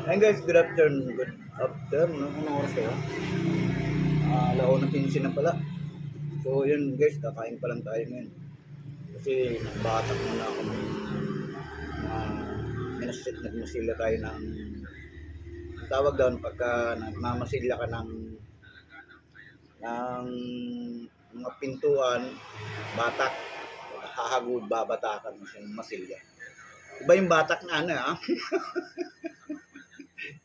Ayun guys, good afternoon. Good afternoon. Anong oras kayo? Alauna 15 na pala. So yun guys, kakain pa lang tayo ngayon. Kasi nagbatak muna ako ng nagmasilya tayo ng ang tawag doon pagka nagmamasilya ka ng mga pintuan, batak, hahagod, babatakan mo siyang masilya. Iba yung batak na ano ha?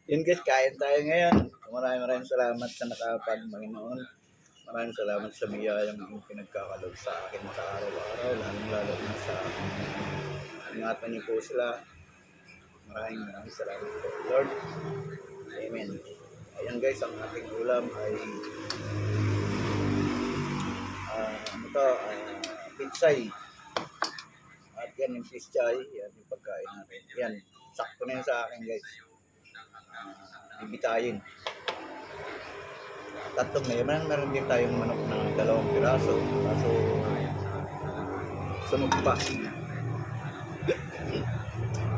Yun guys, kain tayo ngayon. Maraming salamat sa nakapag-Panginoon. Maraming salamat sa biyayang pinagkakalog sa akin sa araw-araw, lalong-lalo na sa ingatan niyo po sila. Maraming salamat po, Lord. Amen. Ayan guys, ang ating ulam ay pitsay. At yan yung pitsay, yan yung pagkain natin. Yan, sakto na yun sa akin guys. Bibitayin. Tatlong meron din tayong manok na 2 piraso. Kaso sunog pa.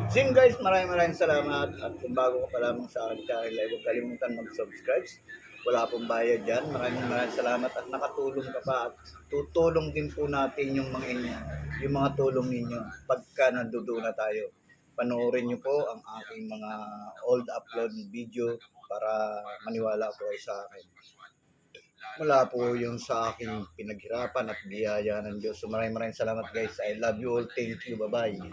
So yun guys, maraming salamat. At kung bago ka pa lamang sa aking channel, huwag kalimutan mag-subscribe. Wala pong bayad dyan. Maraming salamat at nakatulong ka pa. At tutulong din po natin yung mga tulong ninyo pagka nandoon na tayo. Panoorin nyo po ang aking mga old upload video para maniwala po sa akin. Wala po yung sa aking pinaghirapan at biyaya ng Diyos. So maraming salamat guys. I love you all. Thank you. Bye-bye.